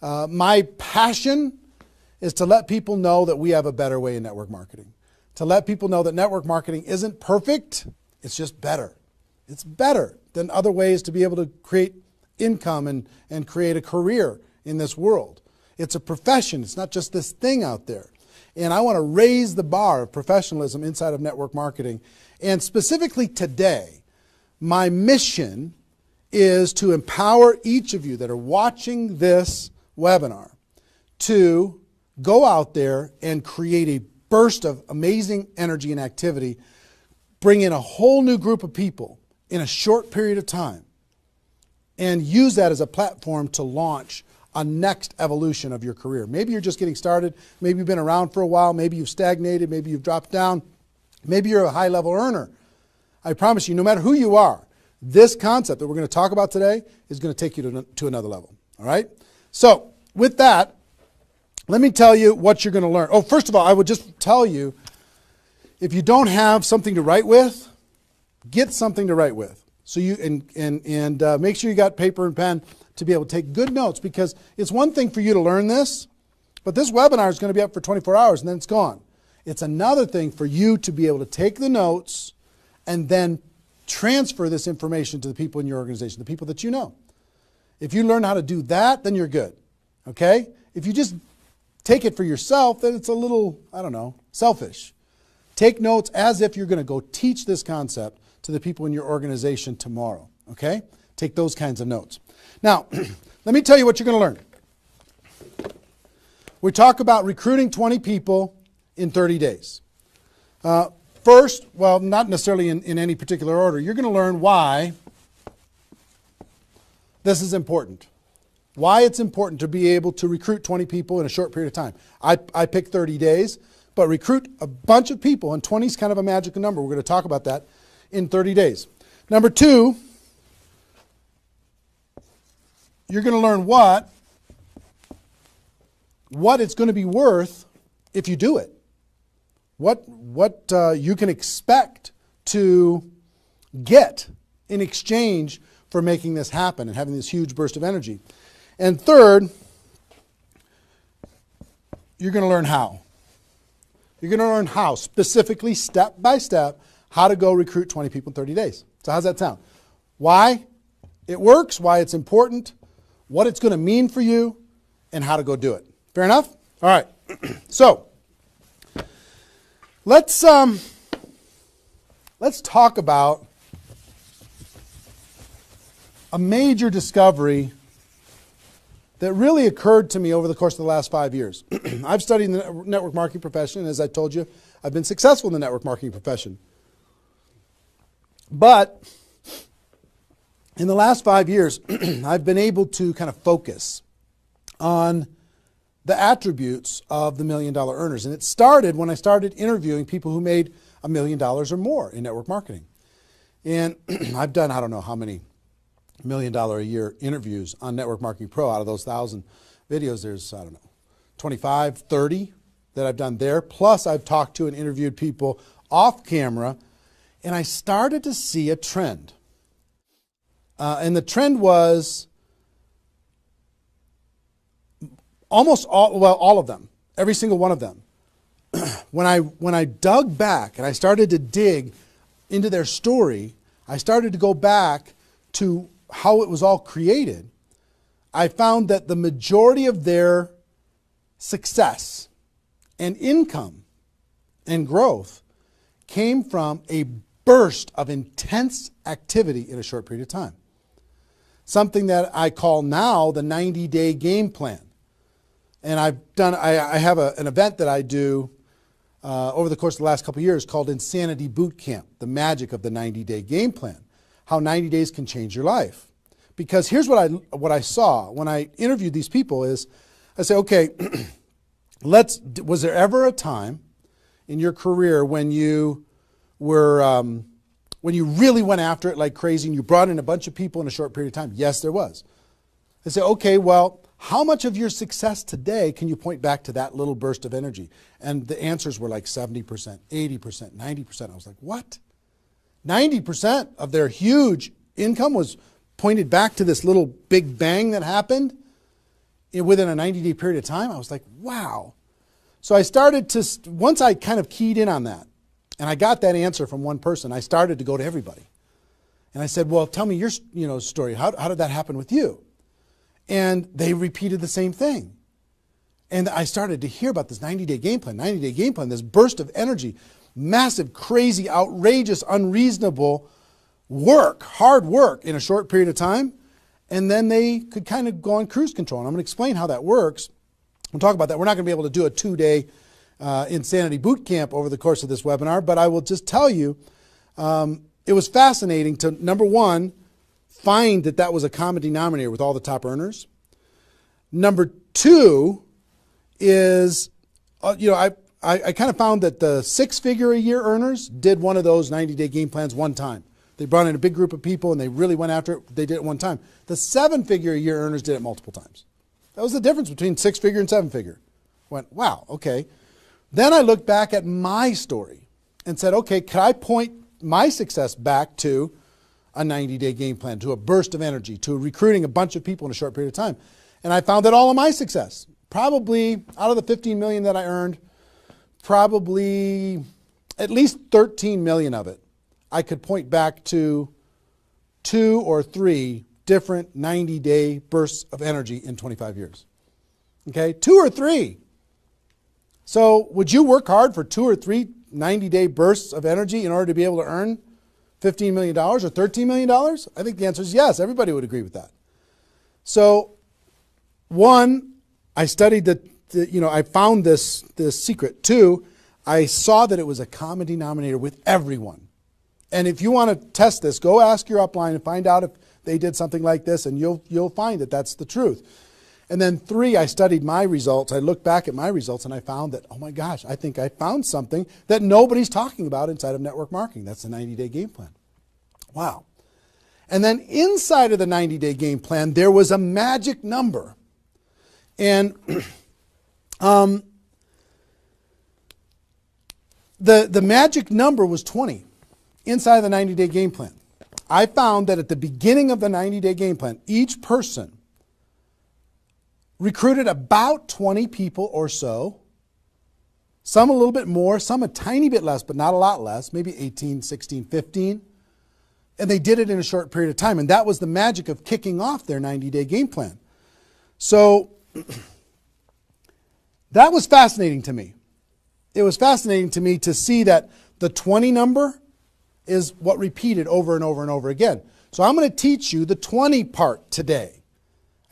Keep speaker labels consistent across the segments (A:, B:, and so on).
A: My passion is to let people know that we have a better way in network marketing. To let people know that network marketing isn't perfect, it's just better. It's better than other ways to be able to create income and create a career in this world. It's a profession. It's not just this thing out there. And I want to raise the bar of professionalism inside of network marketing. And specifically today, my mission is to empower each of you that are watching this webinar to go out there and create a burst of amazing energy and activity, bring in a whole new group of people in a short period of time, and use that as a platform to launch a next evolution of your career. Maybe you're just getting started. Maybe you've been around for a while. Maybe you've stagnated. Maybe you've dropped down. Maybe you're a high-level earner. I promise you, no matter who you are, this concept that we're going to talk about today is going to take you to another level. All right? So with that, let me tell you what you're going to learn. Oh, first of all, I would just tell you, if you don't have something to write with, get something to write with. So you and make sure you got paper and pen to be able to take good notes, because it's one thing for you to learn this, but this webinar is going to be up for 24 hours and then it's gone. It's another thing for you to be able to take the notes and then transfer this information to the people in your organization, the people that you know. If you learn how to do that, then you're good. Okay? If you just take it for yourself, then it's a little, I don't know, selfish. Take notes as if you're going to go teach this concept to the people in your organization tomorrow. Okay? Take those kinds of notes. Now, let me tell you what you're going to learn. We talk about recruiting 20 people in 30 days. First, well, not necessarily in any particular order, you're going to learn why this is important. Why it's important to be able to recruit 20 people in a short period of time. I picked 30 days, but recruit a bunch of people, and 20 is kind of a magical number. We're going to talk about that in 30 days. Number two, you're going to learn what it's going to be worth if you do it. What you can expect to get in exchange for making this happen and having this huge burst of energy. And third, you're going to learn how. You're going to learn how, specifically, step by step, how to go recruit 20 people in 30 days. So how's that sound? Why it works, why it's important, what it's going to mean for you, and how to go do it. Fair enough? All right. So let's talk about a major discovery that really occurred to me over the course of the last 5 years. I've studied the network marketing profession, and as I told you, I've been successful in the network marketing profession. But in the last 5 years, I've been able to kind of focus on the attributes of the $1 million earners. And it started when I started interviewing people who made $1 million or more in network marketing. And I've done, I don't know how many $1 million a year interviews on Network Marketing Pro. Out of those 1,000 videos, there's, I don't know, 25, 30 that I've done there. Plus, I've talked to and interviewed people off camera, and I started to see a trend. And the trend was almost all of them, every single one of them. When I dug back and I started to dig into their story, I started to go back to how it was all created. I found that the majority of their success and income and growth came from a burst of intense activity in a short period of time. Something that I call now the 90-day game plan. And I have an event that I do over the course of the last couple of years called Insanity Boot Camp, the magic of the 90-day game plan, how 90 days can change your life. Because here's what I saw when I interviewed these people is, I say, okay, was there ever a time in your career when you were, when you really went after it like crazy and you brought in a bunch of people in a short period of time? Yes, there was. I say, okay, well, how much of your success today can you point back to that little burst of energy? And the answers were like 70%, 80%, 90%. I was like, what? 90% of their huge income was pointed back to this little big bang that happened within a 90-day period of time. I was like, wow. So I started to, once I kind of keyed in on that, and I got that answer from one person, I started to go to everybody. And I said, well, tell me your story. How did that happen with you? And they repeated the same thing. And I started to hear about this 90-day game plan, this burst of energy, massive, crazy, outrageous, unreasonable work, hard work in a short period of time. And then they could kind of go on cruise control. And I'm going to explain how that works. We'll talk about that. We're not going to be able to do a 2-day insanity boot camp over the course of this webinar, but I will just tell you, it was fascinating to, number one, find that was a common denominator with all the top earners. Number two is, I kind of found that the 6-figure-a-year earners did one of those 90-day game plans one time. They brought in a big group of people and they really went after it. They did it one time. The 7-figure-a-year earners did it multiple times. That was the difference between 6-figure and 7-figure. Went, wow, okay. Then I looked back at my story and said, okay, could I point my success back to a 90-day game plan, to a burst of energy, to recruiting a bunch of people in a short period of time? And I found that all of my success, probably out of the 15 million that I earned, probably at least 13 million of it, I could point back to 2 or 3 different 90-day bursts of energy in 25 years. Okay, 2 or 3. So would you work hard for 2 or 3 90-day bursts of energy in order to be able to earn $15 million or $13 million? I think the answer is yes. Everybody would agree with that. So, one, I studied I found this secret. 2, I saw that it was a common denominator with everyone. And if you want to test this, go ask your upline and find out if they did something like this, and you'll find that that's the truth. And then 3, I studied my results. I looked back at my results and I found that, oh my gosh, I think I found something that nobody's talking about inside of network marketing. That's the 90-day game plan. Wow. And then inside of the 90-day game plan, there was a magic number. And the magic number was 20 inside of the 90-day game plan. I found that at the beginning of the 90-day game plan, each person recruited about 20 people or so, some a little bit more, some a tiny bit less, but not a lot less, maybe 18, 16, 15. And they did it in a short period of time. And that was the magic of kicking off their 90-day game plan. So that was fascinating to me. It was fascinating to me to see that the 20 number is what repeated over and over and over again. So I'm going to teach you the 20 part today.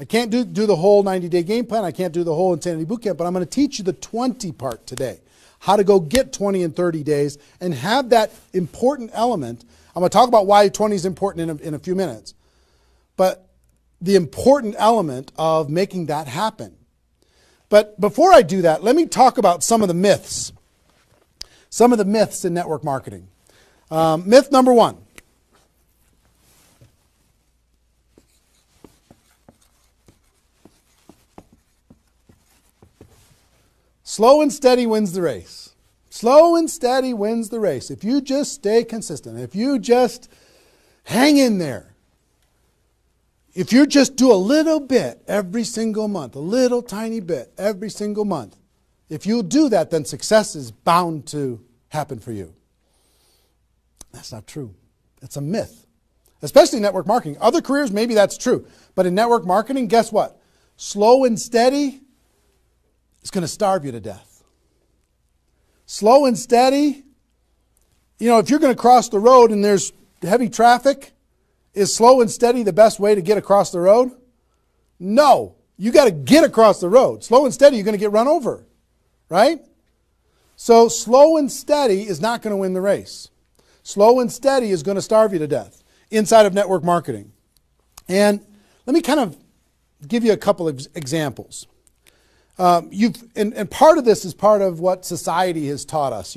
A: I can't do the whole 90-day game plan. I can't do the whole Insanity Bootcamp, but I'm going to teach you the 20 part today. How to go get 20 in 30 days and have that important element. I'm going to talk about why 20 is important in a few minutes. But the important element of making that happen. But before I do that, let me talk about some of the myths. Some of the myths in network marketing. Myth number 1. Slow and steady wins the race. Slow and steady wins the race. If you just stay consistent, if you just hang in there, if you just do a little bit every single month, a little tiny bit every single month, if you do that, then success is bound to happen for you. That's not true. It's a myth, especially in network marketing. Other careers, maybe that's true. But in network marketing, guess what? Slow and steady is going to starve you to death. Slow and steady, if you're going to cross the road and there's heavy traffic, is slow and steady the best way to get across the road? No. You got to get across the road. Slow and steady, you're going to get run over, right? So slow and steady is not going to win the race. Slow and steady is going to starve you to death inside of network marketing. And let me kind of give you a couple of examples. And part of this is part of what society has taught us.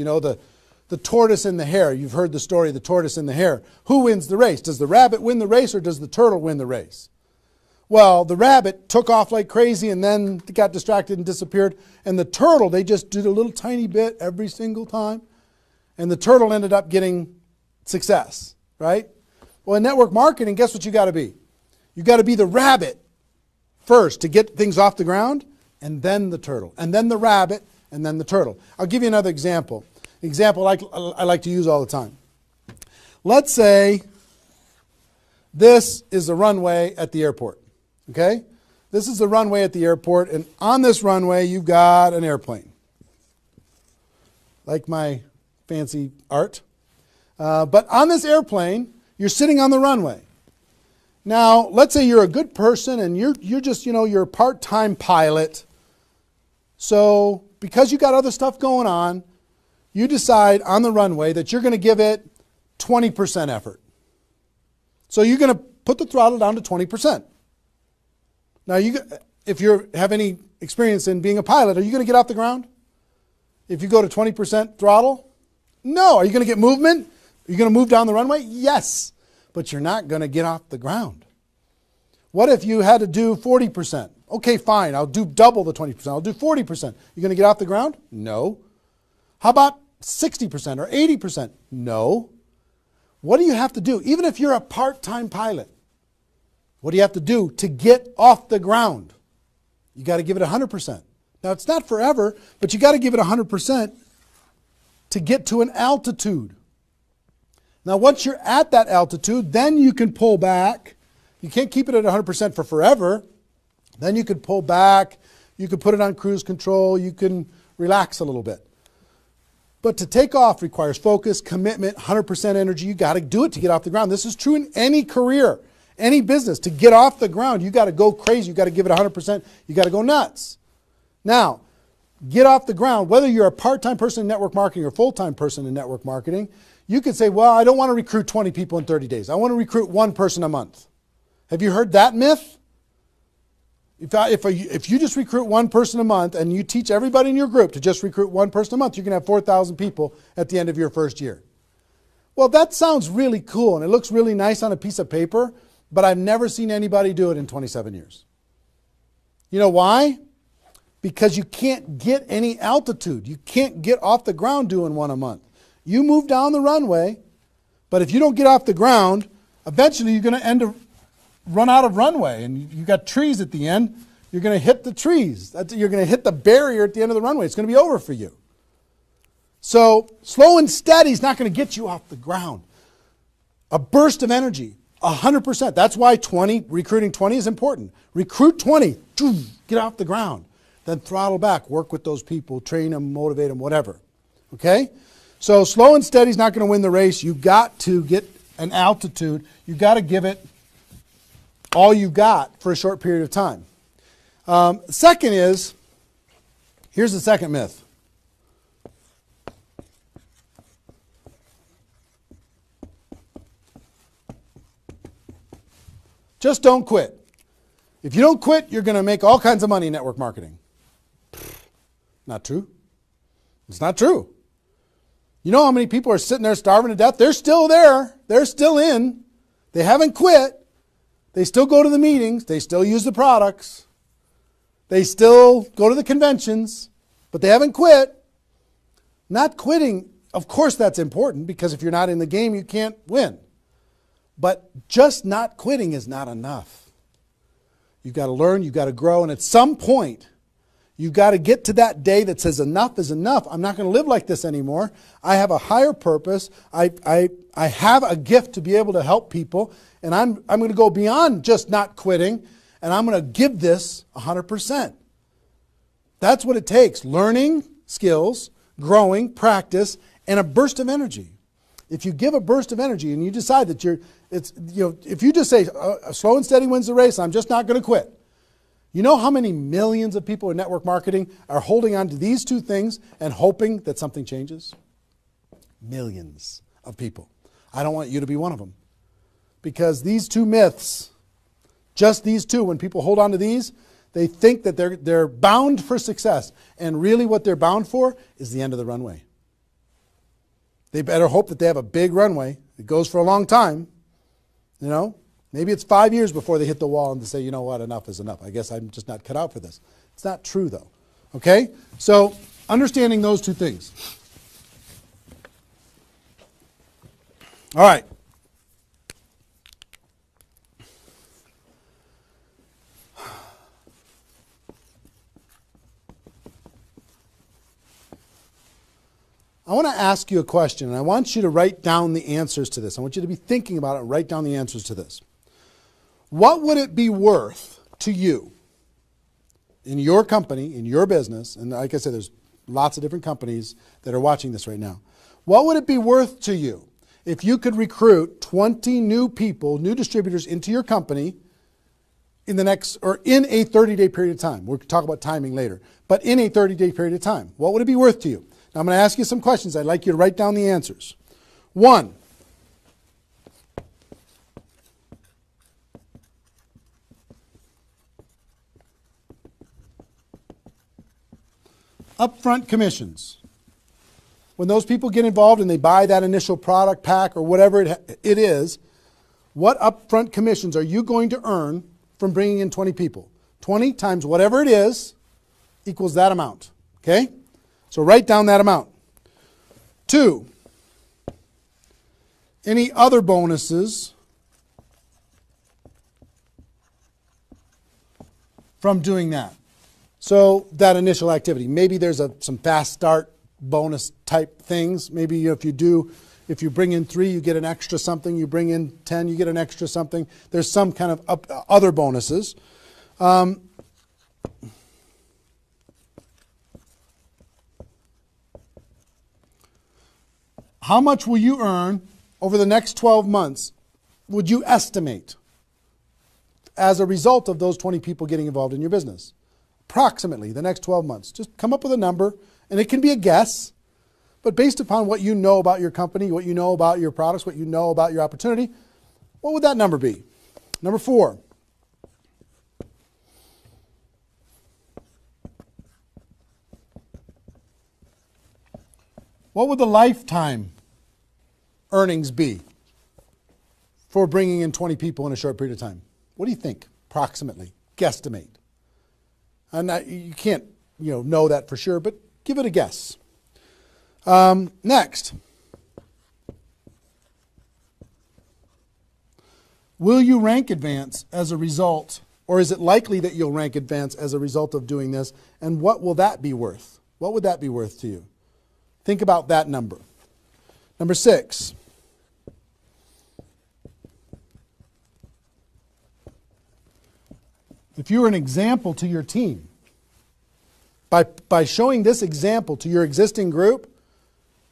A: The tortoise and the hare. You've heard the story of the tortoise and the hare. Who wins the race? Does the rabbit win the race or does the turtle win the race? Well, the rabbit took off like crazy and then got distracted and disappeared. And the turtle, they just did a little tiny bit every single time. And the turtle ended up getting success, right? Well, in network marketing, guess what you got to be? You got to be the rabbit first to get things off the ground, and then the turtle, and then the rabbit, and then the turtle. I'll give you another example. Example I like to use all the time. Let's say this is the runway at the airport. Okay? This is the runway at the airport, and on this runway you've got an airplane. Like my fancy art. But on this airplane, you're sitting on the runway. Now, let's say you're a good person and you're just, you're a part-time pilot. So, because you got other stuff going on, you decide on the runway that you're going to give it 20% effort. So you're going to put the throttle down to 20%. Now, if you have any experience in being a pilot, are you going to get off the ground? If you go to 20% throttle? No. Are you going to get movement? Are you going to move down the runway? Yes. But you're not going to get off the ground. What if you had to do 40%? Okay, fine. I'll do double the 20%. I'll do 40%. You going to get off the ground? No. How about 60% or 80%? No. What do you have to do? Even if you're a part-time pilot, what do you have to do to get off the ground? You got to give it 100%. Now, it's not forever, but you got to give it 100% to get to an altitude. Now, once you're at that altitude, then you can pull back. You can't keep it at 100% for forever. Then you could pull back. You could put it on cruise control. You can relax a little bit. But to take off requires focus, commitment, 100% energy. You got to do it to get off the ground. This is true in any career, any business. To get off the ground, you got to go crazy. You got to give it 100%. You got to go nuts. Now, get off the ground. Whether you're a part-time person in network marketing or full-time person in network marketing, you could say, well, I don't want to recruit 20 people in 30 days. I want to recruit one person a month. Have you heard that myth? If you just recruit one person a month and you teach everybody in your group to just recruit one person a month, you're going to have 4,000 people at the end of your first year. Well, that sounds really cool and it looks really nice on a piece of paper, but I've never seen anybody do it in 27 years. You know why? Because you can't get any altitude. You can't get off the ground doing one a month. You move down the runway, but if you don't get off the ground, eventually you're going to run out of runway, and you got trees at the end. You're going to hit the trees. You're going to hit the barrier at the end of the runway. It's going to be over for you. So slow and steady is not going to get you off the ground. A burst of energy, 100%. That's why recruiting 20 is important. Recruit 20, get off the ground. Then throttle back, work with those people, train them, motivate them, whatever. Okay? So slow and steady is not going to win the race. You've got to get an altitude. You've got to give it all you got for a short period of time. Second is, here's the second myth. Just don't quit. If you don't quit, you're going to make all kinds of money in network marketing. Not true. It's not true. You know how many people are sitting there starving to death? They're still there. They're still in. They haven't quit. They still go to the meetings. They still use the products. They still go to the conventions, but they haven't quit. Not quitting, of course that's important, because if you're not in the game, you can't win. But just not quitting is not enough. You've got to learn, you've got to grow, and at some point, you've got to get to that day that says enough is enough. I'm not going to live like this anymore. I have a higher purpose. I have a gift to be able to help people, and I'm going to go beyond just not quitting, and I'm going to give this 100%. That's what it takes. Learning skills, growing, practice, and a burst of energy. If you give a burst of energy and you decide that if you just say slow and steady wins the race, I'm just not going to quit. You know how many millions of people in network marketing are holding on to these two things and hoping that something changes? Millions of people. I don't want you to be one of them. Because these two myths, just these two, when people hold on to these, they think that they're bound for success. And really what they're bound for is the end of the runway. They better hope that they have a big runway. It goes for a long time. You know, maybe it's 5 years before they hit the wall and they say, you know what, enough is enough. I guess I'm just not cut out for this. It's not true though. Okay? So understanding those two things. All right. I want to ask you a question, and I want you to write down the answers to this. I want you to be thinking about it and write down the answers to this. What would it be worth to you in your company, in your business, and like I said, there's lots of different companies that are watching this right now. What would it be worth to you if you could recruit 20 new people, new distributors into your company in the next, or in a 30-day period of time? We'll talk about timing later, but in a 30-day period of time. What would it be worth to you? Now I'm going to ask you some questions. I'd like you to write down the answers. 1, upfront commissions. When those people get involved and they buy that initial product pack or whatever it is, what upfront commissions are you going to earn from bringing in 20 people? 20 times whatever it is equals that amount. Okay? So write down that amount. 2, any other bonuses from doing that? So that initial activity. Maybe there's some fast start bonus type things. Maybe if you bring in 3, you get an extra something. You bring in 10, you get an extra something. There's some kind of other bonuses. How much will you earn over the next 12 months, would you estimate, as a result of those 20 people getting involved in your business? Approximately the next 12 months. Just come up with a number, and it can be a guess, but based upon what you know about your company, what you know about your products, what you know about your opportunity, what would that number be? Number 4. What would the lifetime earnings be for bringing in 20 people in a short period of time? What do you think, approximately, guesstimate? And you can't, know that for sure, but give it a guess. Next, will you rank advance as a result, or is it likely that you'll rank advance as a result of doing this? And what will that be worth? What would that be worth to you? Think about that number. Number 6. If you were an example to your team, by showing this example to your existing group,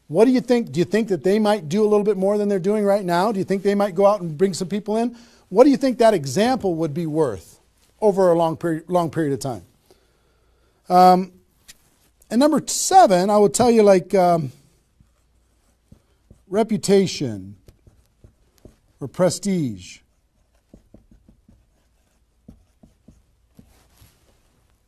A: what do you think? Do you think that they might do a little bit more than they're doing right now? Do you think they might go out and bring some people in? What do you think that example would be worth over a long period of time? And number 7, I will tell you, like reputation or prestige.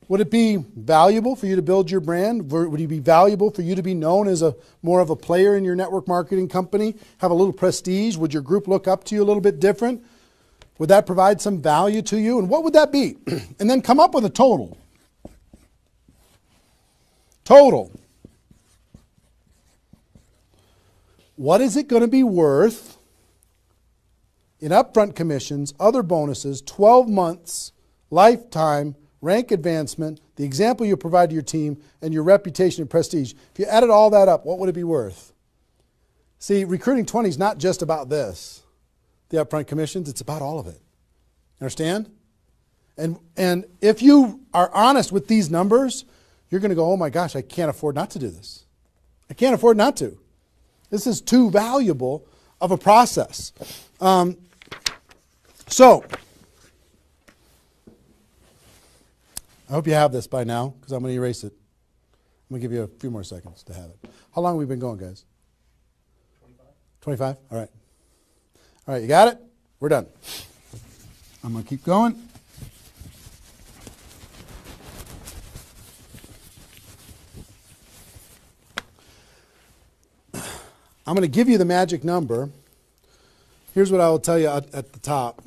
A: Would it be valuable for you to build your brand? Would it be valuable for you to be known as more of a player in your network marketing company? Have a little prestige? Would your group look up to you a little bit different? Would that provide some value to you? And what would that be? And then come up with a total. Total. What is it going to be worth in upfront commissions, other bonuses, 12 months, lifetime, rank advancement, the example you provide to your team, and your reputation and prestige? If you added all that up, what would it be worth? See, recruiting 20 is not just about this, the upfront commissions. It's about all of it. Understand? And if you are honest with these numbers, you're going to go, oh my gosh, I can't afford not to do this. I can't afford not to. This is too valuable of a process. So, I hope you have this by now, because I'm going to erase it. I'm going to give you a few more seconds to have it. How long have we been going, guys? 25? All right. All right, you got it? We're done. I'm going to keep going. I'm going to give you the magic number. Here's what I will tell you at the top.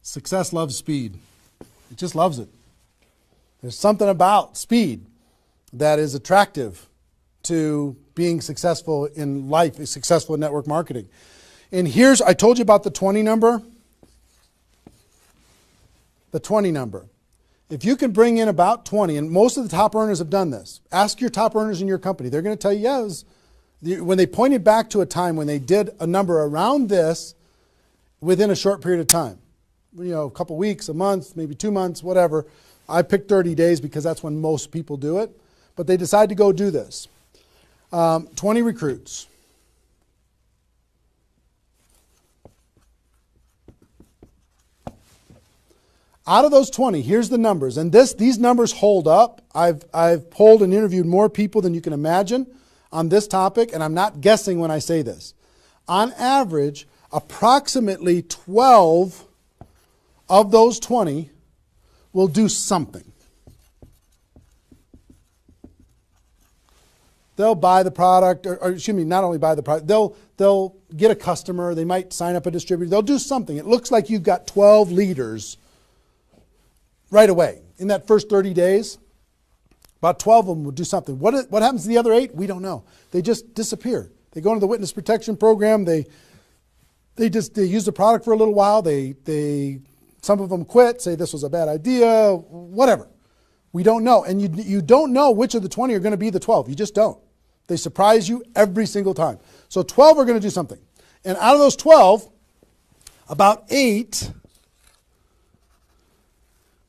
A: Success loves speed. It just loves it. There's something about speed that is attractive to being successful in life, successful in network marketing. And I told you about the 20 number. The 20 number. If you can bring in about 20, and most of the top earners have done this, ask your top earners in your company. They're going to tell you, yes, when they pointed back to a time when they did a number around this within a short period of time, a couple weeks, a month, maybe 2 months, whatever. I picked 30 days because that's when most people do it. But they decide to go do this. 20 recruits. Out of those 20, here's the numbers. And these numbers hold up. I've polled and interviewed more people than you can imagine on this topic, and I'm not guessing when I say this. On average, approximately 12 of those 20 will do something. They'll buy the product, or excuse me, not only buy the product, they'll get a customer, they might sign up a distributor, they'll do something. It looks like you've got 12 leaders right away. In that first 30 days, about 12 of them will do something. What happens to the other 8? We don't know. They just disappear. They go into the witness protection program, they use the product for a little while, some of them quit, say this was a bad idea, whatever. We don't know. And you don't know which of the 20 are going to be the 12. You just don't. They surprise you every single time. So 12 are going to do something. And out of those 12, about 8,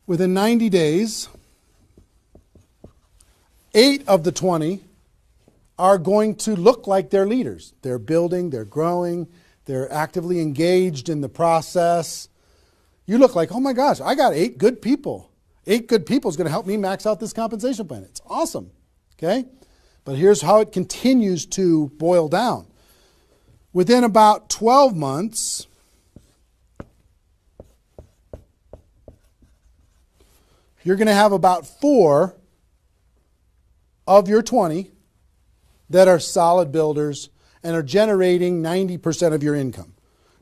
A: within 90 days, 8 of the 20 are going to look like they're leaders. They're building, they're growing, they're actively engaged in the process. You look like, oh my gosh, I got 8 good people. 8 good people is going to help me max out this compensation plan. It's awesome. Okay? But here's how it continues to boil down. Within about 12 months, you're going to have about 4 of your 20 that are solid builders and are generating 90% of your income.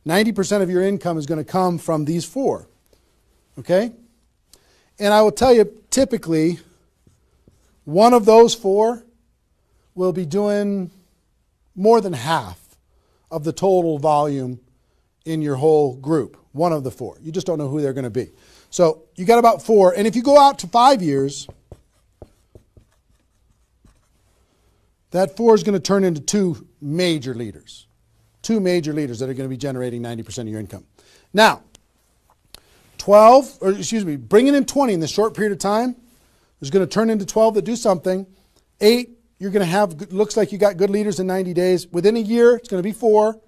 A: 90% of your income is going to come from these 4. Okay? And I will tell you, typically, one of those 4 will be doing more than half of the total volume in your whole group. One of the 4. You just don't know who they're going to be. So you got about 4. And if you go out to 5 years, that 4 is going to turn into 2 major leaders. 2 major leaders that are going to be generating 90% of your income. Now, bringing in 20 in this short period of time is going to turn into 12 that do something. 8, you're going to have, looks like you got good leaders in 90 days. Within a year, it's going to be 4.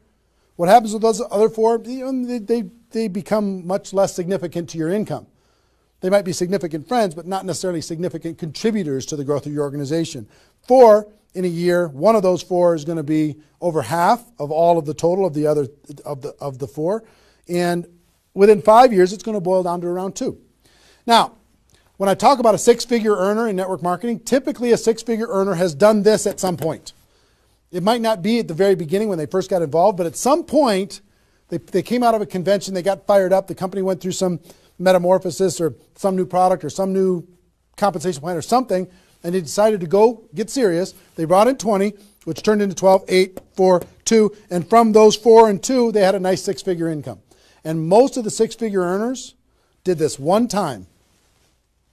A: What happens with those other 4? They become much less significant to your income. They might be significant friends, but not necessarily significant contributors to the growth of your organization. 4, in a year, one of those 4 is going to be over half of all of the total of the other of the 4. And within 5 years, it's going to boil down to around 2. Now, when I talk about a 6-figure earner in network marketing, typically a 6-figure earner has done this at some point. It might not be at the very beginning when they first got involved, but at some point, they came out of a convention, they got fired up, the company went through some metamorphosis or some new product or some new compensation plan or something, and they decided to go get serious. They brought in 20, which turned into 12, 8, 4, 2, and from those 4 and 2, they had a nice 6-figure income. And most of the 6-figure earners did this one time,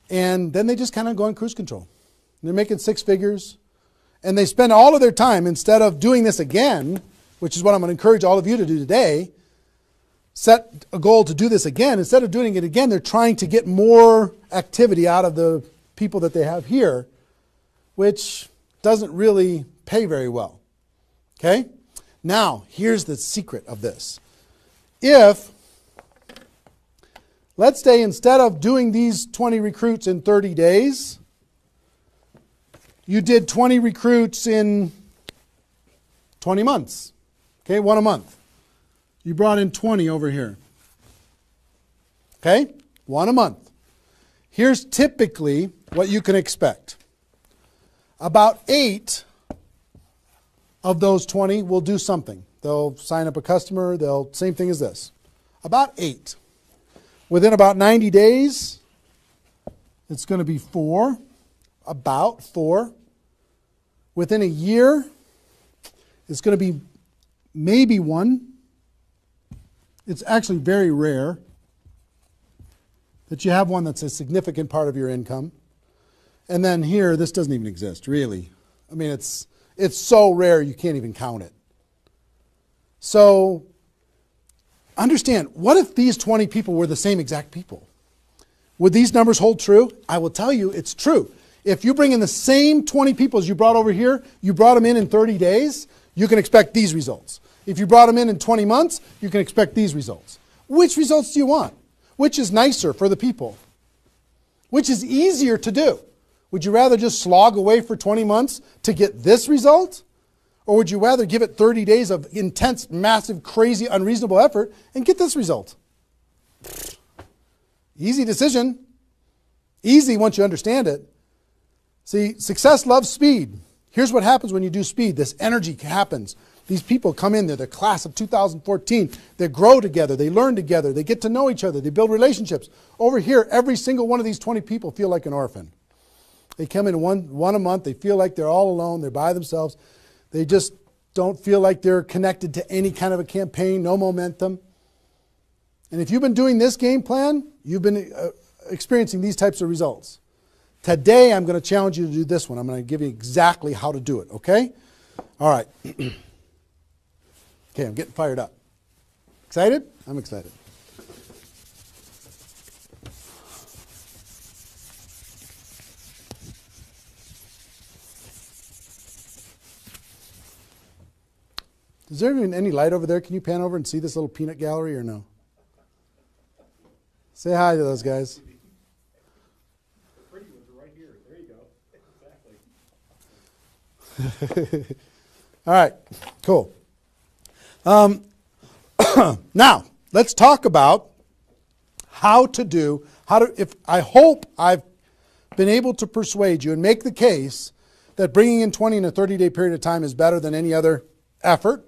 A: and then they just kind of go in cruise control. And they're making 6 figures, and they spend all of their time, instead of doing this again, which is what I'm going to encourage all of you to do today, set a goal to do this again. Instead of doing it again, they're trying to get more activity out of the people that they have here, which doesn't really pay very well. Okay? Now, here's the secret of this. If, let's say instead of doing these 20 recruits in 30 days, you did 20 recruits in 20 months. Okay, 1 a month. You brought in 20 over here. Okay, 1 a month. Here's typically what you can expect. About 8 of those 20 will do something. They'll sign up a customer. Same thing as this. About 8. Within about 90 days, it's going to be 4. About 4. Within a year, it's going to be maybe 1. It's actually very rare. that you have one that's a significant part of your income. And then here, this doesn't even exist, really. I mean, it's so rare you can't even count it. So understand, what if these 20 people were the same exact people? Would these numbers hold true? I will tell you it's true. If you bring in the same 20 people as you brought over here, you brought them in 30 days, you can expect these results. If you brought them in 20 months, you can expect these results. Which results do you want? Which is nicer for the people? Which is easier to do? Would you rather just slog away for 20 months to get this result? Or would you rather give it 30 days of intense, massive, crazy, unreasonable effort and get this result? Easy decision. Easy once you understand it. See, success loves speed. Here's what happens when you do speed. This energy happens. These people come in, they're the class of 2014. They grow together, they learn together, they get to know each other, they build relationships. Over here, every single one of these 20 people feel like an orphan. They come in one a month, they feel like they're all alone, they're by themselves. They just don't feel like they're connected to any kind of a campaign, no momentum. And if you've been doing this game plan, you've been experiencing these types of results. Today, I'm going to challenge you to do this one. I'm going to give you exactly how to do it, okay? All right. Okay, I'm getting fired up. Excited? I'm excited. Is there even any light over there? Can you pan over and see this little peanut gallery or no? Say hi to those guys.
B: The pretty ones are right here. There you go. Exactly.
A: All right, cool. Now, let's talk about I hope I've been able to persuade you and make the case that bringing in 20 in a 30-day period of time is better than any other effort.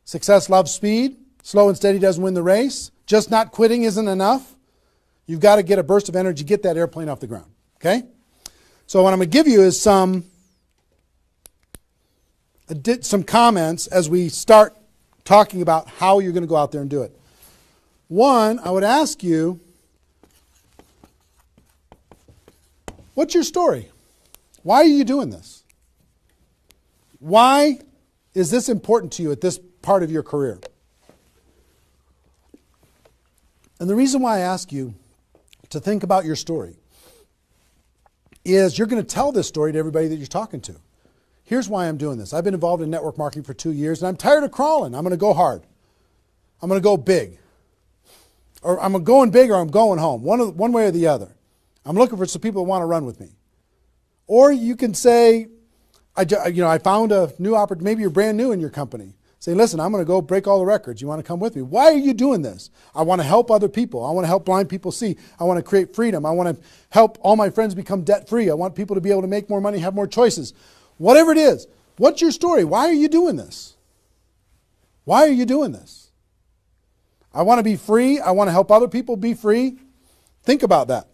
A: Success loves speed. Slow and steady doesn't win the race. Just not quitting isn't enough. You've got to get a burst of energy, get that airplane off the ground. Okay? So what I'm going to give you is some comments as we start talking about how you're going to go out there and do it. One, I would ask you, what's your story? Why are you doing this? Why is this important to you at this part of your career? And the reason why I ask you to think about your story is you're going to tell this story to everybody that you're talking to. Here's why I'm doing this. I've been involved in network marketing for 2 years, and I'm tired of crawling. I'm going to go hard. I'm going to go big. Or I'm going big or I'm going home, one way or the other. I'm looking for some people that want to run with me. Or you can say, I found a new opportunity. Maybe you're brand new in your company. Say, listen, I'm going to go break all the records. You want to come with me? Why are you doing this? I want to help other people. I want to help blind people see. I want to create freedom. I want to help all my friends become debt-free. I want people to be able to make more money, have more choices. Whatever it is, what's your story? Why are you doing this? Why are you doing this? I want to be free. I want to help other people be free. Think about that.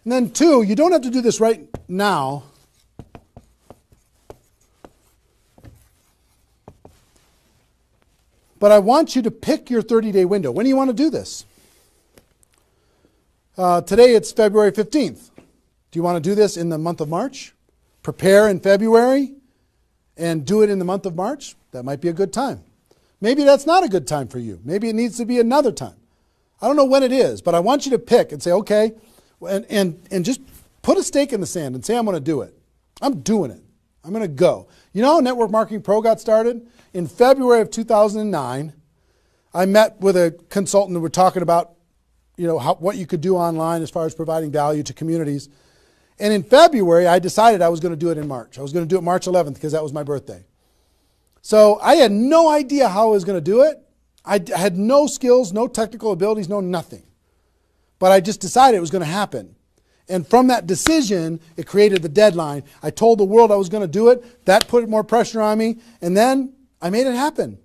A: And then two, you don't have to do this right now. But I want you to pick your 30-day window. When do you want to do this? Today it's February 15th. Do you want to do this in the month of March? Prepare in February and do it in the month of March? That might be a good time. Maybe that's not a good time for you. Maybe it needs to be another time. I don't know when it is, but I want you to pick and say, okay, and just put a stake in the sand and say, I'm going to do it. I'm doing it. I'm going to go. You know how Network Marketing Pro got started? In February of 2009, I met with a consultant and we're talking about, what you could do online as far as providing value to communities. And in February, I decided I was going to do it in March. I was going to do it March 11th because that was my birthday. So I had no idea how I was going to do it. I had no skills, no technical abilities, no nothing. But I just decided it was going to happen. And from that decision, it created the deadline. I told the world I was going to do it. That put more pressure on me. And then I made it happen.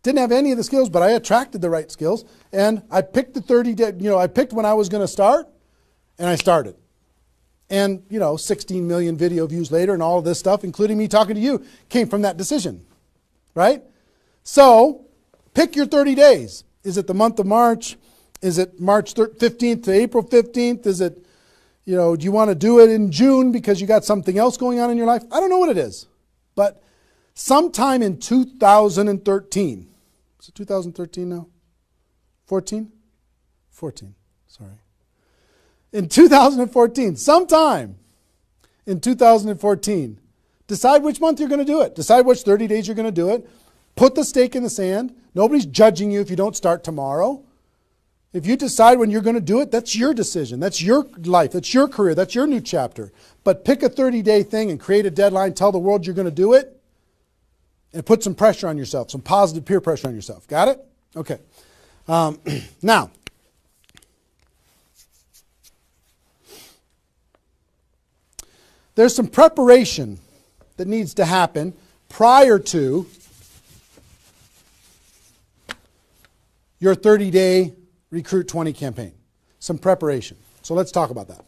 A: Didn't have any of the skills, but I attracted the right skills. And I picked the 30 day, I picked when I was going to start, and I started. And, 16 million video views later and all of this stuff, including me talking to you, came from that decision. Right? So, pick your 30 days. Is it the month of March? Is it March 15th to April 15th? Is it, do you want to do it in June because you got something else going on in your life? I don't know what it is. But sometime in 2013, is it 2013 now? 14? 14, sorry. In 2014, sometime in 2014, decide which month you're going to do it. Decide which 30 days you're going to do it. Put the stake in the sand. Nobody's judging you if you don't start tomorrow. If you decide when you're going to do it, that's your decision. That's your life. That's your career. That's your new chapter. But pick a 30-day thing and create a deadline. Tell the world you're going to do it. And put some pressure on yourself, some positive peer pressure on yourself. Got it? Okay. Now, there's some preparation that needs to happen prior to your 30-day Recruit 20 campaign. Some preparation. So let's talk about that.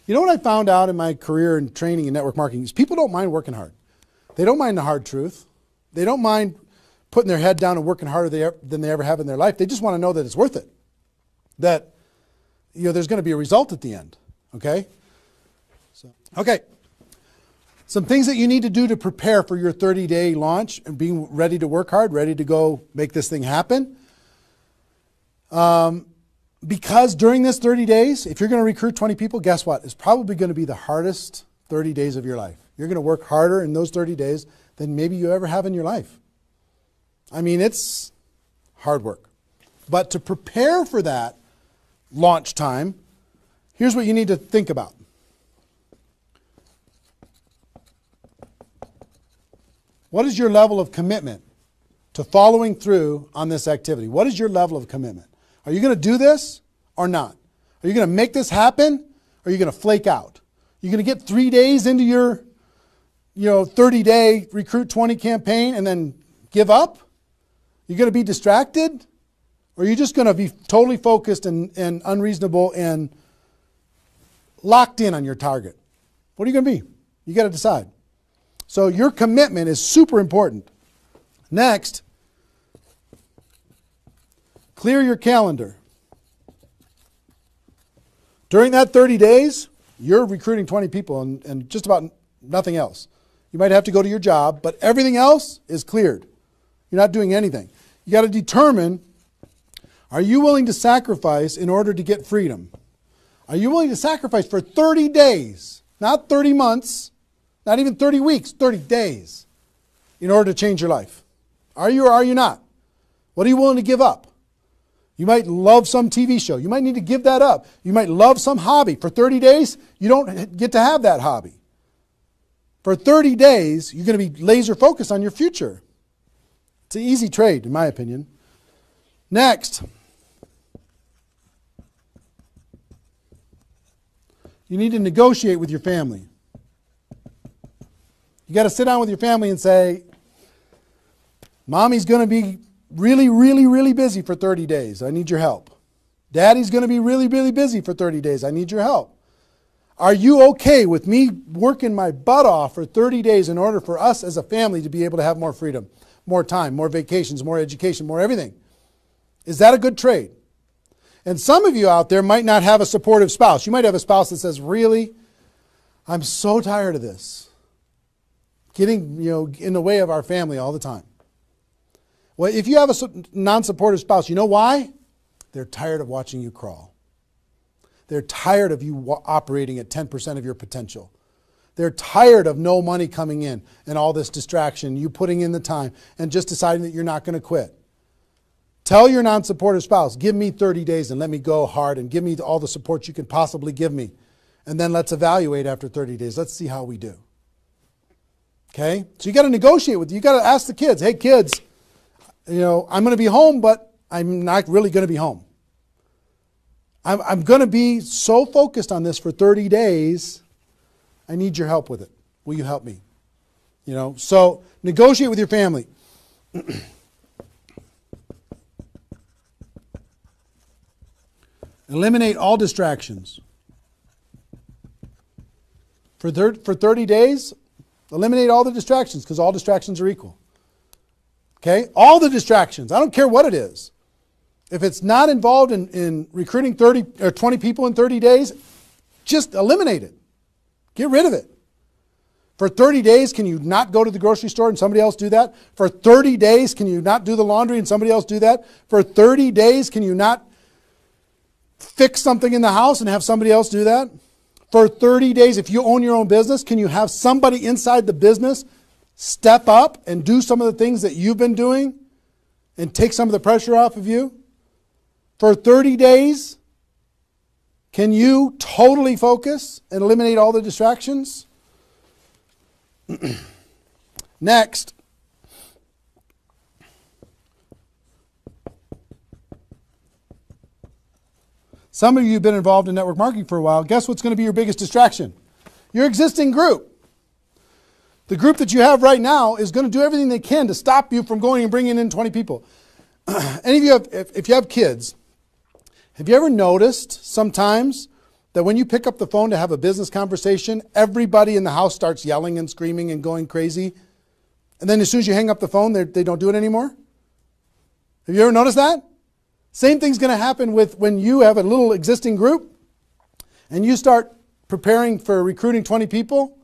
A: You know what I found out in my career in training in network marketing is people don't mind working hard. They don't mind the hard truth. They don't mind putting their head down and working harder than they ever have in their life. They just want to know that it's worth it. That there's going to be a result at the end. Okay? Okay. Some things that you need to do to prepare for your 30-day launch and being ready to work hard, ready to go make this thing happen. Because during this 30 days, if you're going to recruit 20 people, guess what? It's probably going to be the hardest 30 days of your life. You're going to work harder in those 30 days than maybe you ever have in your life. I mean, it's hard work. But to prepare for that launch time, here's what you need to think about. What is your level of commitment to following through on this activity? What is your level of commitment? Are you going to do this or not? Are you going to make this happen or are you going to flake out? You're going to get 3 days into your 30-day Recruit 20 campaign and then give up? You're going to be distracted? Or are you just going to be totally focused and unreasonable and locked in on your target? What are you going to be? You got to decide. So your commitment is super important. Next, clear your calendar. During that 30 days, you're recruiting 20 people and just about nothing else. You might have to go to your job, but everything else is cleared. You're not doing anything. You got to determine, are you willing to sacrifice in order to get freedom? Are you willing to sacrifice for 30 days, not 30 months, not even 30 weeks, 30 days, in order to change your life? Are you or are you not? What are you willing to give up? You might love some TV show. You might need to give that up. You might love some hobby. For 30 days, you don't get to have that hobby. For 30 days, you're going to be laser focused on your future. It's an easy trade, in my opinion. Next, you need to negotiate with your family. You got to sit down with your family and say, Mommy's going to be really, really, really busy for 30 days. I need your help. Daddy's going to be really, really busy for 30 days. I need your help. Are you okay with me working my butt off for 30 days in order for us as a family to be able to have more freedom, more time, more vacations, more education, more everything? Is that a good trade? And some of you out there might not have a supportive spouse. You might have a spouse that says, really, I'm so tired of this. Getting, in the way of our family all the time. Well, if you have a non-supportive spouse, you know why? They're tired of watching you crawl. They're tired of you operating at 10% of your potential. They're tired of no money coming in and all this distraction, you putting in the time and just deciding that you're not going to quit. Tell your non-supportive spouse, give me 30 days and let me go hard and give me all the support you can possibly give me. And then let's evaluate after 30 days. Let's see how we do. Okay? So you got to negotiate with, you got to ask the kids, hey kids, I'm going to be home, but I'm not really going to be home. I'm going to be so focused on this for 30 days. I need your help with it. Will you help me? So negotiate with your family. Eliminate all distractions. For 30 days, eliminate all the distractions because all distractions are equal. Okay? All the distractions. I don't care what it is. If it's not involved in recruiting 30 or 20 people in 30 days, just eliminate it. Get rid of it. For 30 days, can you not go to the grocery store and somebody else do that? For 30 days, can you not do the laundry and somebody else do that? For 30 days, can you not fix something in the house and have somebody else do that? For 30 days, if you own your own business, can you have somebody inside the business step up and do some of the things that you've been doing and take some of the pressure off of you? For 30 days, can you totally focus and eliminate all the distractions? Next, some of you have been involved in network marketing for a while. Guess what's going to be your biggest distraction? Your existing group. The group that you have right now is going to do everything they can to stop you from going and bringing in 20 people. Any of you have, if you have kids, have you ever noticed sometimes that when you pick up the phone to have a business conversation, everybody in the house starts yelling and screaming and going crazy? And then as soon as you hang up the phone, they don't do it anymore? Have you ever noticed that? Same thing's going to happen with when you have a little existing group and you start preparing for recruiting 20 people.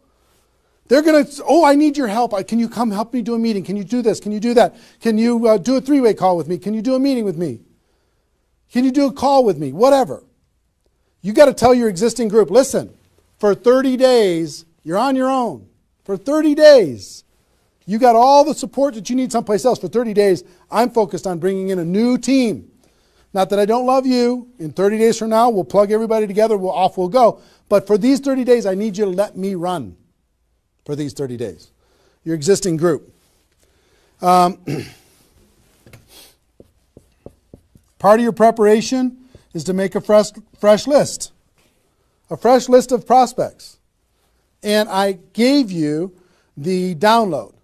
A: They're going to, oh, I need your help. Can you come help me do a meeting? Can you do this? Can you do that? Can you do a three-way call with me? Can you do a meeting with me? Can you do a call with me? Whatever. You got to tell your existing group, listen, for 30 days, you're on your own. For 30 days, you got all the support that you need someplace else. For 30 days, I'm focused on bringing in a new team. Not that I don't love you. In 30 days from now, we'll plug everybody together. Off we'll go. But for these 30 days, I need you to let me run for these 30 days. Your existing group. Part of your preparation is to make a fresh list. A fresh list of prospects. And I gave you the download,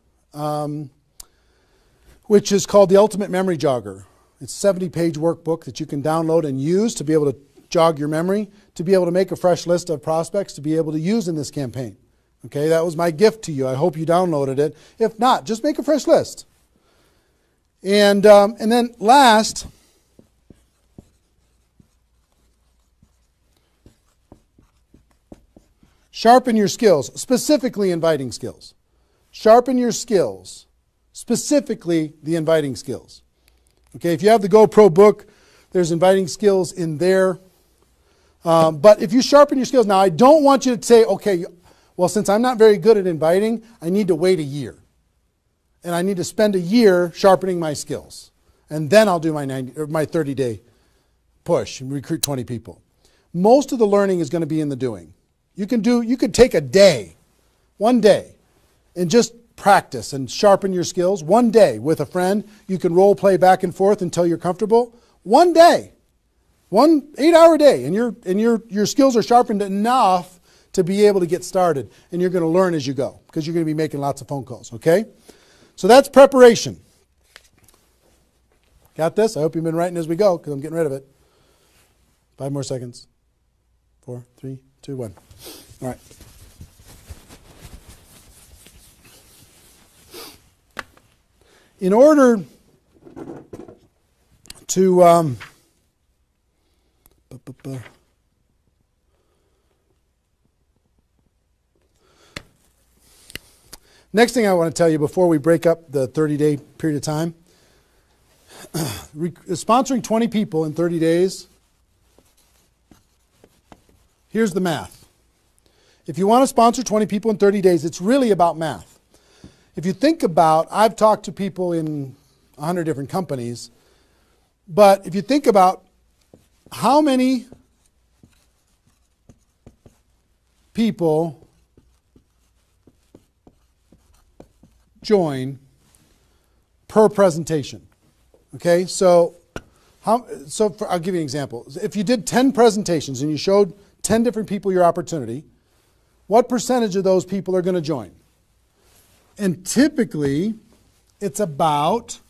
A: which is called the Ultimate Memory Jogger. It's a 70-page workbook that you can download and use to be able to jog your memory, to be able to make a fresh list of prospects to be able to use in this campaign. Okay, that was my gift to you. I hope you downloaded it. If not, just make a fresh list. And then last, sharpen your skills, specifically inviting skills. Sharpen your skills, specifically the inviting skills. Okay, if you have the GoPro book, there's inviting skills in there. But if you sharpen your skills, now I don't want you to say, okay, well, since I'm not very good at inviting, I need to wait a year. And I need to spend a year sharpening my skills. And then I'll do my 30-day push and recruit 20 people. Most of the learning is going to be in the doing. You could take a day, one day, and just practice and sharpen your skills. One day with a friend, you can role play back and forth until you're comfortable. One day, 1 8-hour day, and your skills are sharpened enough to be able to get started. And you're going to learn as you go because you're going to be making lots of phone calls, okay? So that's preparation. Got this? I hope you've been writing as we go because I'm getting rid of it. 5 more seconds. 4, 3, 2, 1. All right. In order to next thing I want to tell you before we break up the 30-day period of time, sponsoring 20 people in 30 days, here's the math. If you want to sponsor 20 people in 30 days, it's really about math. If you think about, I've talked to people in 100 different companies, but if you think about how many people join per presentation. Okay, so I'll give you an example. If you did 10 presentations and you showed 10 different people your opportunity, what percentage of those people are going to join? And typically, it's about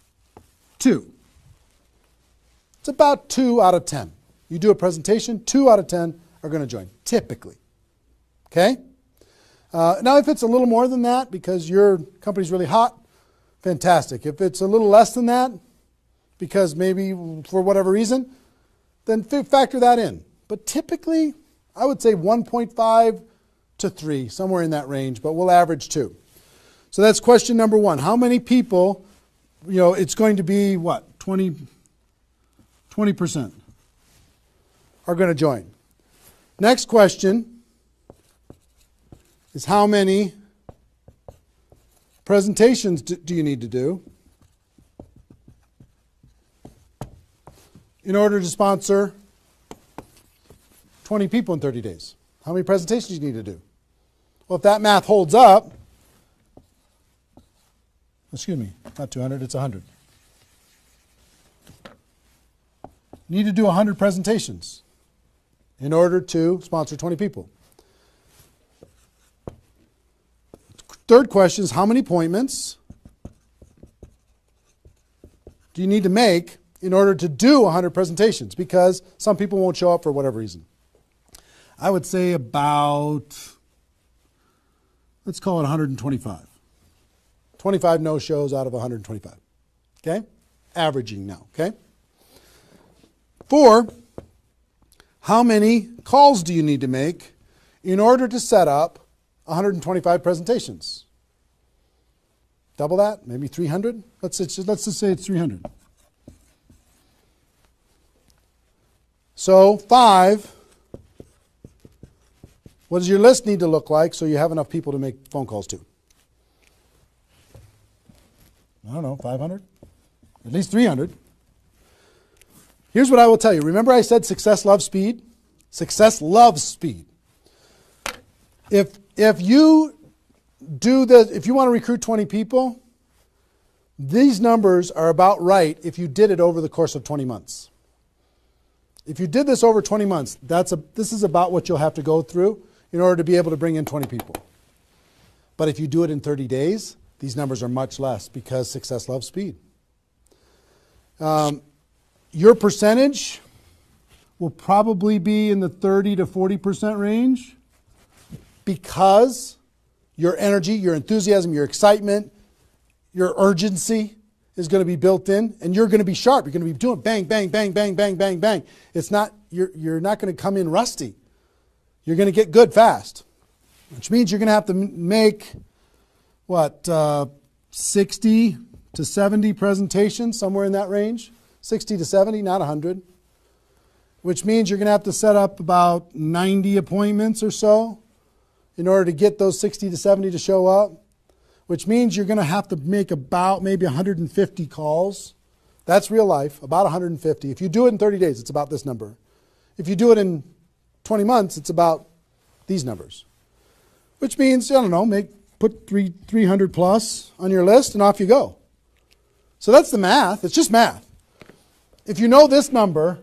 A: 2. It's about 2 out of 10. You do a presentation, 2 out of 10 are going to join, typically. Okay? Now, if it's a little more than that because your company's really hot, fantastic. If it's a little less than that, because maybe for whatever reason, then factor that in. But typically, I would say 1.5 to 3, somewhere in that range, but we'll average 2. So that's question number 1. How many people, it's going to be what? 20% are going to join. Next question is how many presentations do you need to do in order to sponsor 20 people in 30 days? How many presentations do you need to do? Well, if that math holds up, excuse me, not 200, it's 100. You need to do 100 presentations in order to sponsor 20 people. Third question is how many appointments do you need to make in order to do 100 presentations? Because some people won't show up for whatever reason. I would say about, let's call it 125. 25 no-shows out of 125. Okay? Averaging now, okay? 4, how many calls do you need to make in order to set up 125 presentations? Double that? Maybe 300? Let's just say it's 300. So 5, what does your list need to look like so you have enough people to make phone calls to? I don't know, 500? At least 300. Here's what I will tell you. Remember I said success loves speed? Success loves speed. If you if you want to recruit 20 people, these numbers are about right if you did it over the course of 20 months. If you did this over 20 months, this is about what you'll have to go through in order to be able to bring in 20 people. But if you do it in 30 days, these numbers are much less because success loves speed. Your percentage will probably be in the 30 to 40% range because your energy, your enthusiasm, your excitement, your urgency is going to be built in, and you're going to be sharp. You're going to be doing bang, bang, bang, bang, bang, bang, bang. It's not, you're not going to come in rusty. You're going to get good fast, which means you're going to have to make, 60 to 70 presentations, somewhere in that range. 60 to 70, not 100. Which means you're going to have to set up about 90 appointments or so in order to get those 60 to 70 to show up. Which means you're going to have to make about maybe 150 calls. That's real life, about 150. If you do it in 30 days, it's about this number. If you do it in 20 months, it's about these numbers. Which means, I don't know, put 300 plus on your list and off you go. So that's the math. It's just math. If you know this number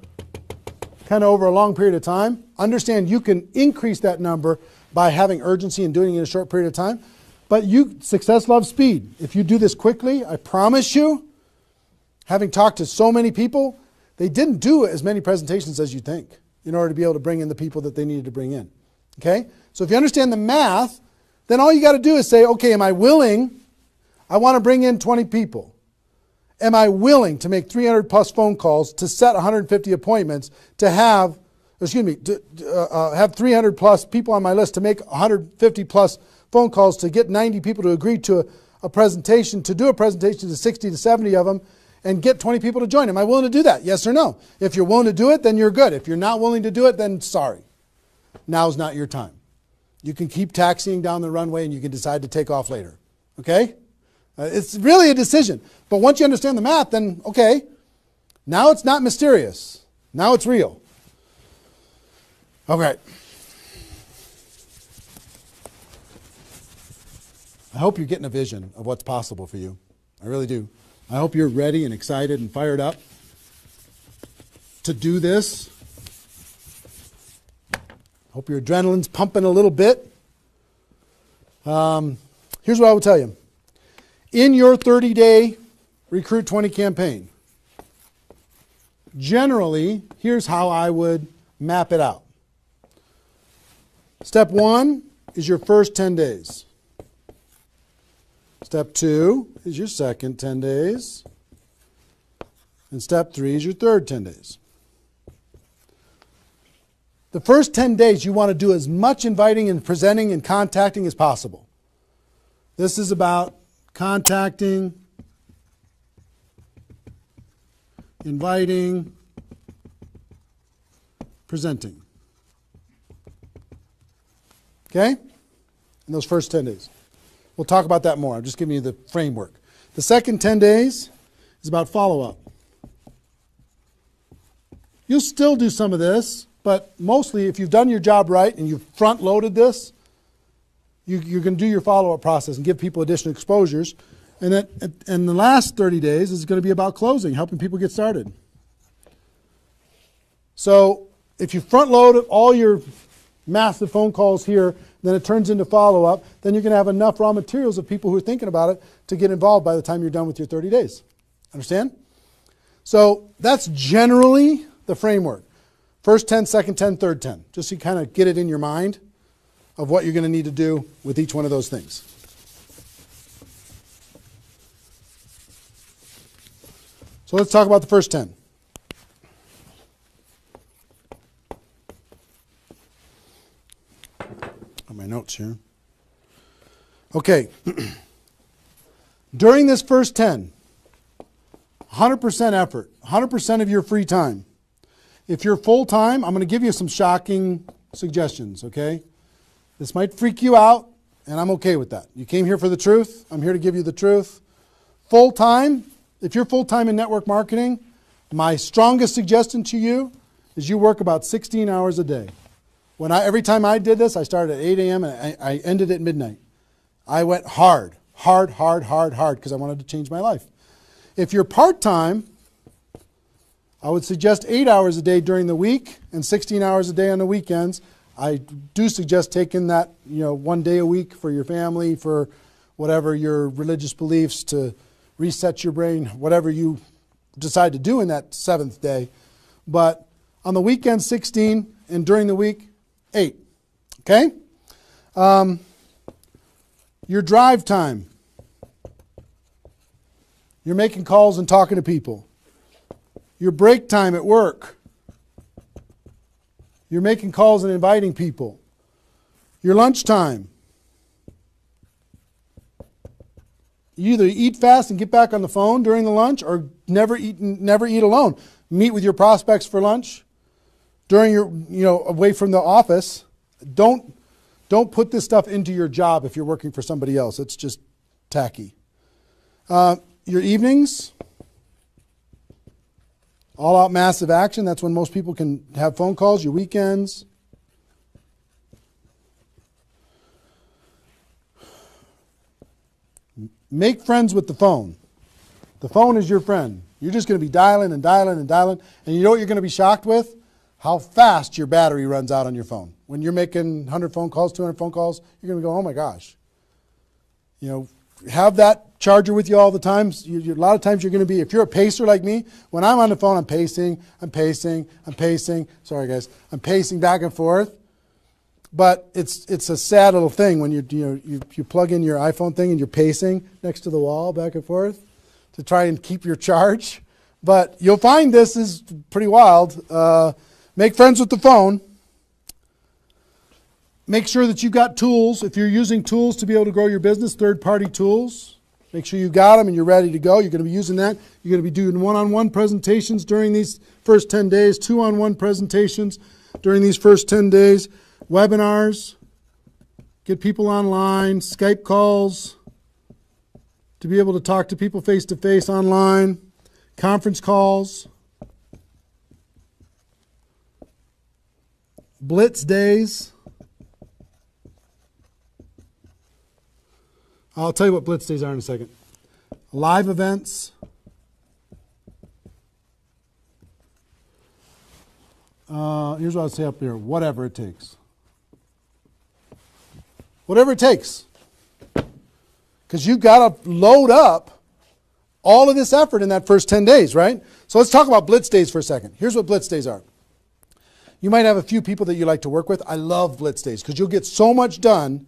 A: kind of over a long period of time, understand you can increase that number by having urgency and doing it in a short period of time. But success loves speed. If you do this quickly, I promise you, having talked to so many people, they didn't do as many presentations as you think in order to be able to bring in the people that they needed to bring in. Okay? So if you understand the math, then all you got to do is say, okay, am I willing? I want to bring in 20 people. Am I willing to make 300 plus phone calls to set 150 appointments to have 300 plus people on my list to make 150 plus phone calls to get 90 people to agree to a presentation, to do a presentation to 60 to 70 of them and get 20 people to join. Am I willing to do that? Yes or no? If you're willing to do it, then you're good. If you're not willing to do it, then sorry. Now's not your time. You can keep taxiing down the runway and you can decide to take off later. Okay? It's really a decision. But once you understand the math, then okay, now it's not mysterious. Now it's real. Okay. I hope you're getting a vision of what's possible for you. I really do. I hope you're ready and excited and fired up to do this. I hope your adrenaline's pumping a little bit. Here's what I will tell you. In your 30-day Recruit 20 campaign, generally, here's how I would map it out. Step 1 is your first 10 days. Step 2 is your second 10 days. And step 3 is your third 10 days. The first 10 days, you want to do as much inviting and presenting and contacting as possible. This is about contacting, inviting, presenting. Okay? In those first 10 days. We'll talk about that more. I'm just giving you the framework. The second 10 days is about follow-up. You'll still do some of this, but mostly if you've done your job right and you've front-loaded this, you're going to do your follow-up process and give people additional exposures. And the last 30 days is going to be about closing, helping people get started. So if you front-load all your massive phone calls here, then it turns into follow-up, then you're going to have enough raw materials of people who are thinking about it to get involved by the time you're done with your 30 days. Understand? So that's generally the framework. First 10, second 10, third 10. Just so you kind of get it in your mind of what you're going to need to do with each one of those things. So let's talk about the first 10. My notes here. Okay. During this first 10, 100% effort, 100% of your free time. If you're full-time, I'm going to give you some shocking suggestions, okay? This might freak you out, and I'm okay with that. You came here for the truth. I'm here to give you the truth. Full-time, if you're full-time in network marketing, my strongest suggestion to you is you work about 16 hours a day. Every time I did this, I started at 8 a.m. and I ended at midnight. I went hard, because I wanted to change my life. If you're part-time, I would suggest 8 hours a day during the week and 16 hours a day on the weekends. I do suggest taking that, 1 day a week for your family, for whatever your religious beliefs, to reset your brain, whatever you decide to do in that 7th day. But on the weekend, 16, and during the week, 8. Okay? Your drive time. You're making calls and talking to people. Your break time at work. You're making calls and inviting people. Your lunch time. You either eat fast and get back on the phone during the lunch, or never eat alone. Meet with your prospects for lunch. During your, away from the office. Don't put this stuff into your job if you're working for somebody else. It's just tacky. Your evenings, all out massive action. That's when most people can have phone calls. Your weekends. Make friends with the phone. The phone is your friend. You're just going to be dialing and dialing and dialing. And you know what you're going to be shocked with? How fast your battery runs out on your phone. When you're making 100 phone calls, 200 phone calls, you're going to go, oh my gosh. Have that charger with you all the time. A lot of times you're going to be, if you're a pacer like me, when I'm on the phone, I'm pacing. Sorry guys. I'm pacing back and forth. But it's a sad little thing when you plug in your iPhone thing and you're pacing next to the wall back and forth to try and keep your charge. But you'll find this is pretty wild. Make friends with the phone. Make sure that you've got tools. If you're using tools to be able to grow your business, third-party tools, make sure you got them and you're ready to go. You're going to be using that. You're going to be doing one-on-one presentations during these first 10 days, two-on-one presentations during these first 10 days, webinars, get people online, Skype calls, to be able to talk to people face-to-face online, conference calls, blitz days. I'll tell you what blitz days are in a second. Live events. Here's what I'll say up here. Whatever it takes. Whatever it takes. Because you've got to load up all of this effort in that first 10 days, right? So let's talk about blitz days for a second. Here's what blitz days are. You might have a few people that you like to work with. I love blitz days because you'll get so much done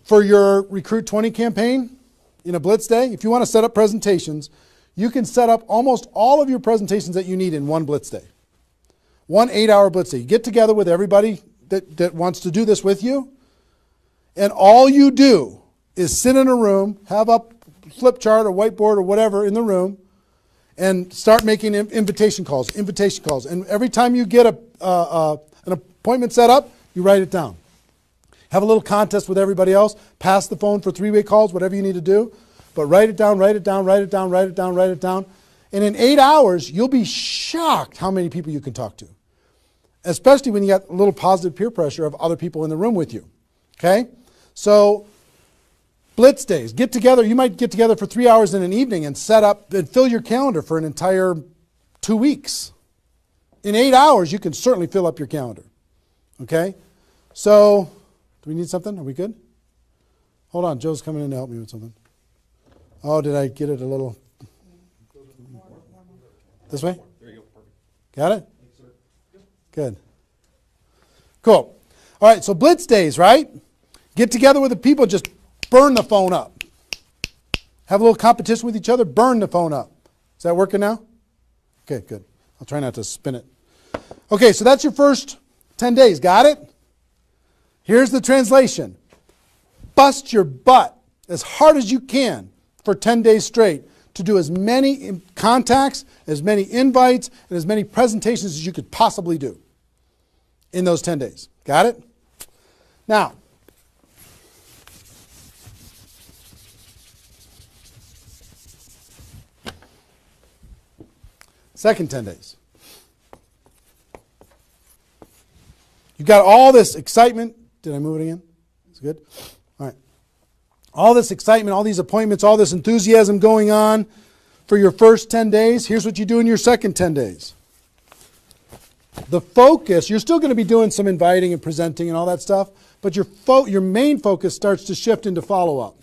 A: for your Recruit 20 campaign in a Blitz day, if you want to set up presentations, you can set up almost all of your presentations that you need in one Blitz day. 1 8-hour Blitz day. You get together with everybody that wants to do this with you, and all you do is sit in a room, have a flip chart or whiteboard or whatever in the room, and start making invitation calls. And every time you get an appointment set up, you write it down. Have a little contest with everybody else. Pass the phone for 3-way calls, whatever you need to do. But write it down, write it down, write it down, write it down, write it down. And in 8 hours, you'll be shocked how many people you can talk to. Especially when you got a little positive peer pressure of other people in the room with you. Okay? So, Blitz days. Get together. You might get together for 3 hours in an evening and set up and fill your calendar for an entire 2 weeks. In 8 hours, you can certainly fill up your calendar. Okay? So, do we need something? Are we good? Hold on. Joe's coming in to help me with something. Oh, did I get it a little? This way?
B: There you go. Perfect.
A: Got it? Good. Cool. All right, so Blitz days, right? Get together with the people, just burn the phone up. Have a little competition with each other, burn the phone up. Is that working now? Okay, good. I'll try not to spin it. Okay, so that's your first 10 days. Got it? Here's the translation. Bust your butt as hard as you can for 10 days straight to do as many contacts, as many invites, and as many presentations as you could possibly do in those 10 days. Got it? Now, second 10 days. You've got all this excitement. Did I move it again? Is it good? All right. All this excitement, all these appointments, all this enthusiasm going on for your first 10 days. Here's what you do in your second 10 days. The focus, you're still going to be doing some inviting and presenting and all that stuff, but your main focus starts to shift into follow-up.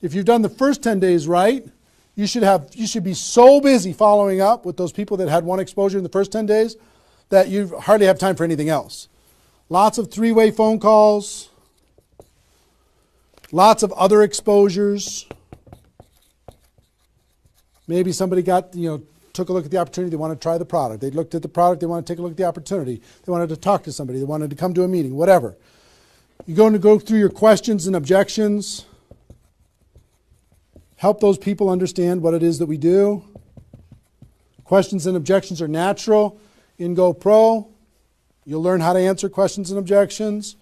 A: If you've done the first 10 days right, you should be so busy following up with those people that had one exposure in the first 10 days that you hardly have time for anything else. Lots of 3-way phone calls, lots of other exposures. Maybe somebody took a look at the opportunity, they want to try the product. They looked at the product, they want to take a look at the opportunity. They wanted to talk to somebody, they wanted to come to a meeting, whatever. You're going to go through your questions and objections. Help those people understand what it is that we do. Questions and objections are natural in GoPro. You'll learn how to answer questions and objections.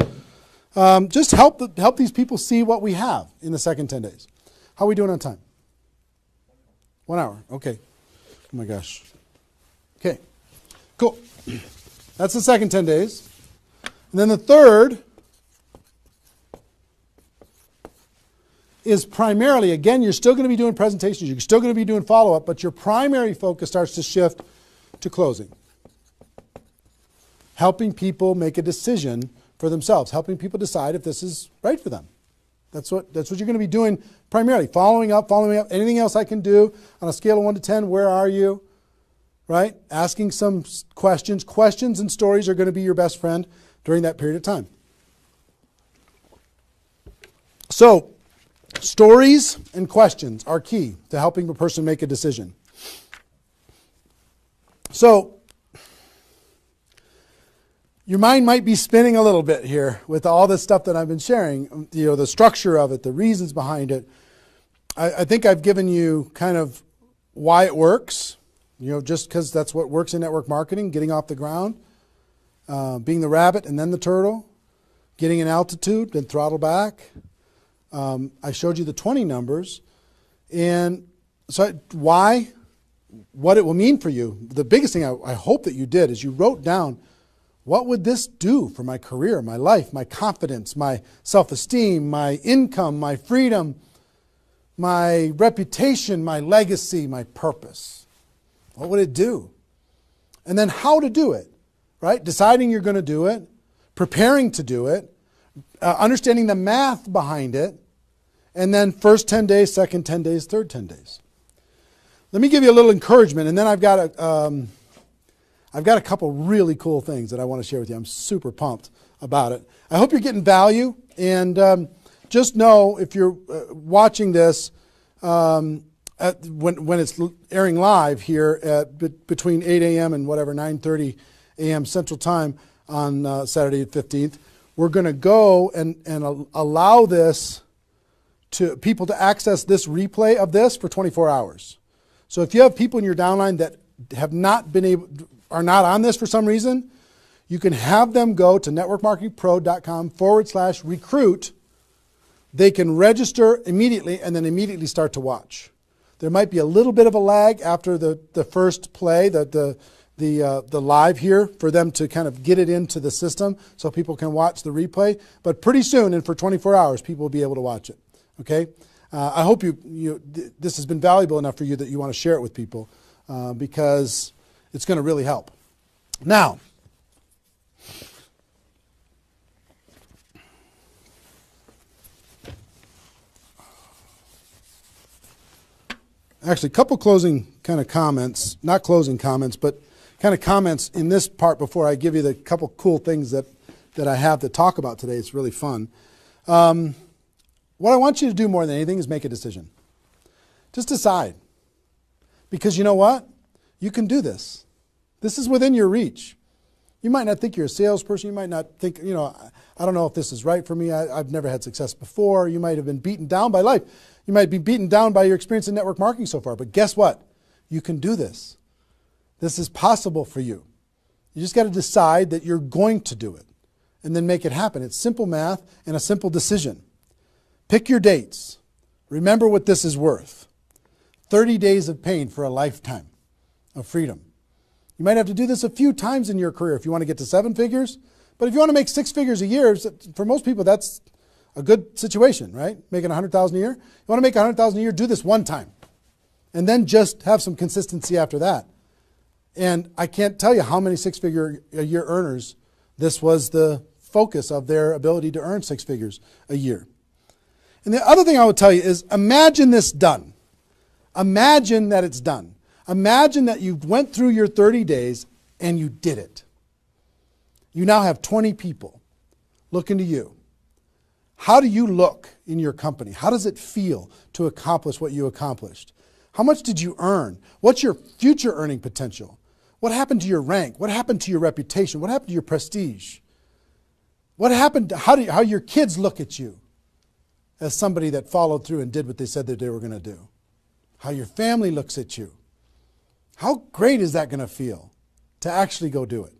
A: Just help these people see what we have in the second 10 days. How are we doing on time? 1 hour. Okay. Oh my gosh. Okay. Cool. That's the second 10 days. And then the third is primarily, again, you're still going to be doing presentations, you're still going to be doing follow-up, but your primary focus starts to shift to closing. Helping people make a decision for themselves, helping people decide if this is right for them. That's what you're going to be doing primarily, following up, anything else I can do on a scale of 1 to 10, where are you? Right? Asking some questions. Questions and stories are going to be your best friend during that period of time. So, stories and questions are key to helping the person make a decision. So, your mind might be spinning a little bit here with all this stuff that I've been sharing, the structure of it, the reasons behind it. I think I've given you kind of why it works, just because that's what works in network marketing, getting off the ground, being the rabbit and then the turtle, getting an altitude, then throttle back. I showed you the 20 numbers. And so why, what it will mean for you. The biggest thing I hope that you did is you wrote down, what would this do for my career, my life, my confidence, my self-esteem, my income, my freedom, my reputation, my legacy, my purpose? What would it do? And then how to do it, right? Deciding you're going to do it, preparing to do it, understanding the math behind it, and then first 10 days, second 10 days, third 10 days. Let me give you a little encouragement, and then I've got a couple really cool things that I want to share with you. I'm super pumped about it. I hope you're getting value, and just know if you're watching this when it's airing live here at between 8 a.m. and whatever 9:30 a.m. Central Time on Saturday the 15th, we're going to go and allow this to people to access this replay of this for 24 hours. So if you have people in your downline that have not been able, are not on this for some reason, you can have them go to networkmarketingpro.com/recruit. They can register immediately and then immediately start to watch. There might be a little bit of a lag after the first play, the live here, for them to kind of get it into the system so people can watch the replay. But pretty soon, and for 24 hours, people will be able to watch it. Okay? I hope this has been valuable enough for you that you want to share it with people because it's going to really help. Now, actually, a couple closing kind of comments, not closing comments, but kind of comments in this part before I give you the couple cool things that I have to talk about today. It's really fun. What I want you to do more than anything is make a decision. Just decide. Because you know what? You can do this. This is within your reach. You might not think you're a salesperson. You might not think, I don't know if this is right for me. I've never had success before. You might have been beaten down by life. You might be beaten down by your experience in network marketing so far. But guess what? You can do this. This is possible for you. You just got to decide that you're going to do it and then make it happen. It's simple math and a simple decision. Pick your dates. Remember what this is worth. 30 days of pain for a lifetime of freedom. You might have to do this a few times in your career if you want to get to 7 figures. But if you want to make 6 figures a year, for most people, that's a good situation, right? Making $100,000 a year. You want to make $100,000 a year, do this one time. And then just have some consistency after that. And I can't tell you how many 6-figure a year earners this was the focus of their ability to earn 6 figures a year. And the other thing I would tell you is imagine this done. Imagine that it's done. Imagine that you went through your 30 days and you did it. You now have 20 people looking to you. How do you look in your company? How does it feel to accomplish what you accomplished? How much did you earn? What's your future earning potential? What happened to your rank? What happened to your reputation? What happened to your prestige? What happened to how your kids look at you as somebody that followed through and did what they said that they were going to do? How your family looks at you? How great is that going to feel to actually go do it?